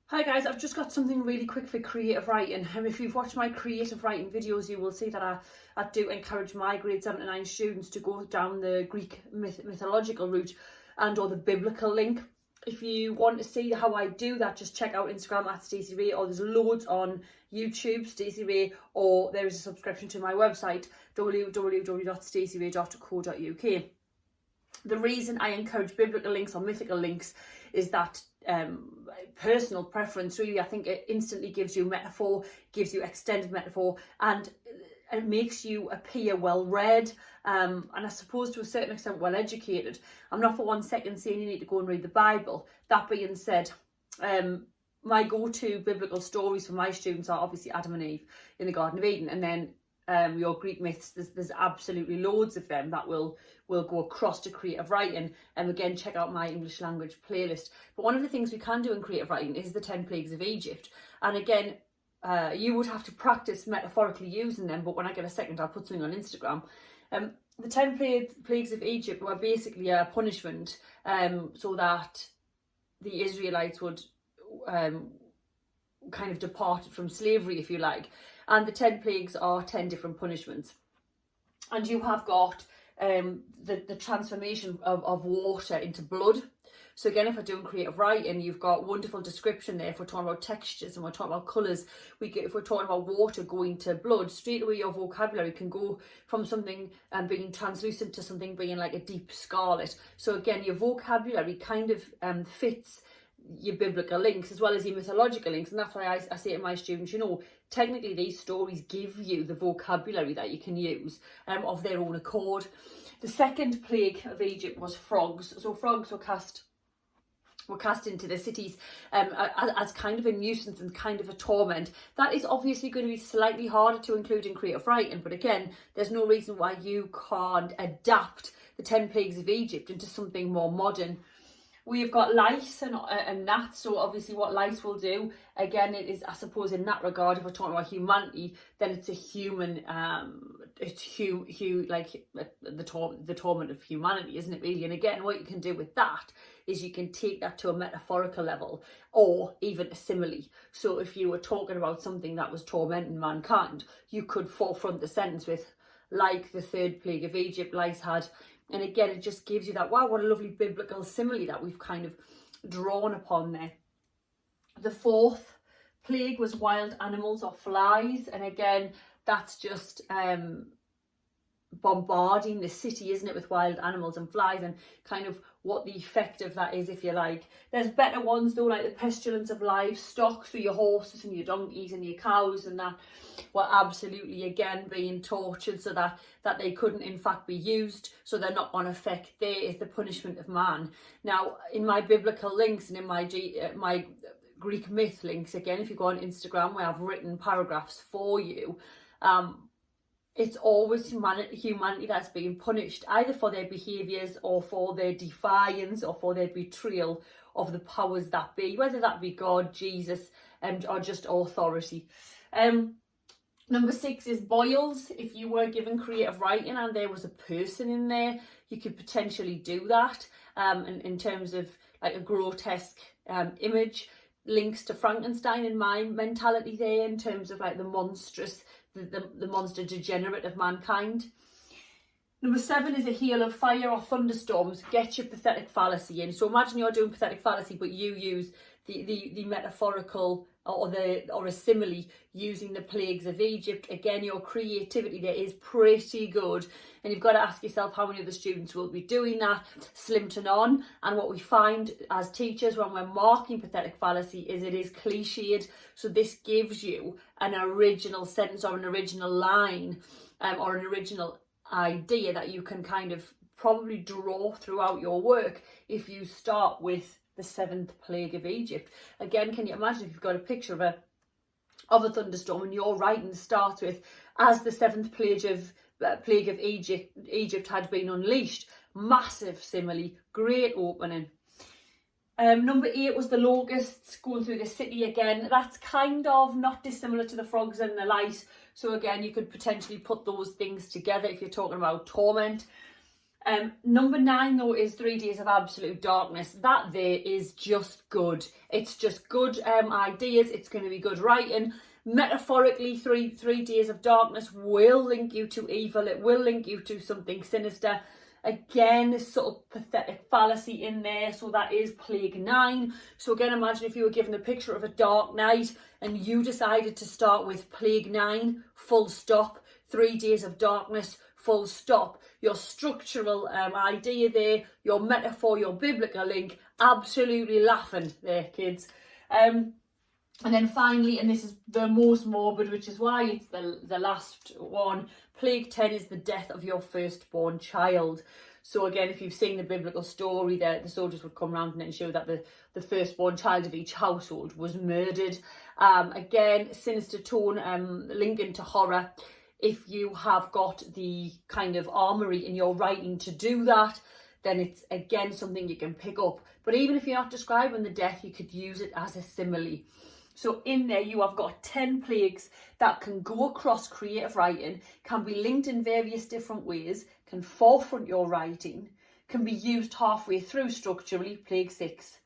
Hi guys, I've just got something really quick for creative writing. If you've watched my creative writing videos, you will see that I do encourage my grade 7 to 9 students to go down the Greek mythological route and or the biblical link. If you want to see how I do that, just check out Instagram at Stacey Ray, or there's loads on YouTube, Stacey Ray, or there is a subscription to my website, www.staceyray.co.uk. The reason I encourage biblical links or mythical links is that personal preference, really. I think it instantly gives you metaphor, gives you extended metaphor, and it makes you appear well read, and I suppose to a certain extent well educated. I'm not for 1 second saying you need to go and read the Bible. That being said, my go-to biblical stories for my students are obviously Adam and Eve in the Garden of Eden, and then your Greek myths. There's absolutely loads of them that will go across to creative writing. And again, check out my English language playlist. But one of the things we can do in creative writing is the 10 plagues of Egypt. And again, you would have to practice metaphorically using them, but when I get a second, I'll put something on Instagram. The 10 plagues of Egypt were basically a punishment so that the Israelites would kind of depart from slavery, if you like. And the 10 plagues are 10 different punishments. And you have got the transformation of water into blood. So again, if we're doing creative writing, you've got wonderful description there. If we're talking about textures and we're talking about colours, if we're talking about water going to blood, straight away your vocabulary can go from something being translucent to something being like a deep scarlet. So again, your vocabulary kind of fits your biblical links as well as your mythological links, and that's why I say to my students, technically these stories give you the vocabulary that you can use of their own accord. The second plague of Egypt was frogs. So frogs were cast into the cities as kind of a nuisance and kind of a torment. That is obviously going to be slightly harder to include in creative writing, but again, there's no reason why you can't adapt the 10 plagues of Egypt into something more modern. We've got lice and gnats, so obviously what lice will do, again, it is, I suppose, in that regard, if we're talking about humanity, then it's a human, it's like the torment of humanity, isn't it, really? And again, what you can do with that is you can take that to a metaphorical level or even a simile. So if you were talking about something that was tormenting mankind, you could forefront the sentence with, like the third plague of Egypt, lice had. And again, it just gives you that, wow, what a lovely biblical simile that we've kind of drawn upon there. The fourth plague was wild animals or flies. And again, that's just bombarding the city, isn't it, with wild animals and flies, and kind of what the effect of that is, if you like. There's better ones though, like the pestilence of livestock, so your horses and your donkeys and your cows and that were absolutely again being tortured so that they couldn't in fact be used, so they're not on effect. There is the punishment of man. Now in my biblical links and in my Greek myth links, again, if you go on Instagram where I've written paragraphs for you, it's always humanity that's being punished, either for their behaviours or for their defiance or for their betrayal of the powers that be, whether that be God, Jesus, or just authority. Number 6 is boils. If you were given creative writing and there was a person in there, you could potentially do that in terms of like a grotesque image. Links to Frankenstein in my mentality there, in terms of like the monstrous, the monster degenerate of mankind. Number 7 is a hail of fire or thunderstorms. Get your pathetic fallacy in. So imagine you're doing pathetic fallacy, but you use the metaphorical or a simile using the plagues of Egypt. Again, your creativity there is pretty good, and you've got to ask yourself how many of the students will be doing that. Slim to none. And what we find as teachers when we're marking pathetic fallacy is it is cliched. So this gives you an original sentence or an original line or an original idea that you can kind of probably draw throughout your work if you start with the 7th plague of Egypt. Again, can you imagine if you've got a picture of a thunderstorm and your writing starts with, as the 7th plague of Egypt had been unleashed. Massive simile, great opening. Number 8 was the locusts going through the city. Again, that's kind of not dissimilar to the frogs and the lice. So again, you could potentially put those things together if you're talking about torment. Number 9 though is 3 Days of Absolute Darkness. That there is just good. It's just good ideas. It's going to be good writing. Metaphorically, three days of darkness will link you to evil. It will link you to something sinister. Again, this sort of pathetic fallacy in there. So that is Plague 9. So again, imagine if you were given a picture of a dark night and you decided to start with Plague 9, full stop, 3 days of darkness, full stop. Your structural idea there, your metaphor, your biblical link, absolutely laughing there, kids. And then finally, and this is the most morbid, which is why it's the last one, Plague 10 is the death of your firstborn child. So again, if you've seen the biblical story, the soldiers would come around and ensure that the firstborn child of each household was murdered. Again, sinister tone, linking to horror. If you have got the kind of armoury in your writing to do that, then it's again something you can pick up. But even if you're not describing the death, you could use it as a simile. So in there you have got 10 plagues that can go across creative writing, can be linked in various different ways, can forefront your writing, can be used halfway through structurally, Plague 6,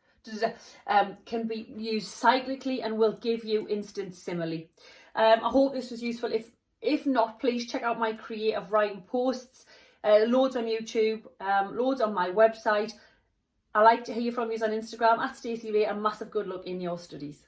can be used cyclically and will give you instant simile. I hope this was useful. If not, please check out my creative writing posts, loads on YouTube, loads on my website. I like to hear from you on Instagram, @StaceyRay, and massive good luck in your studies.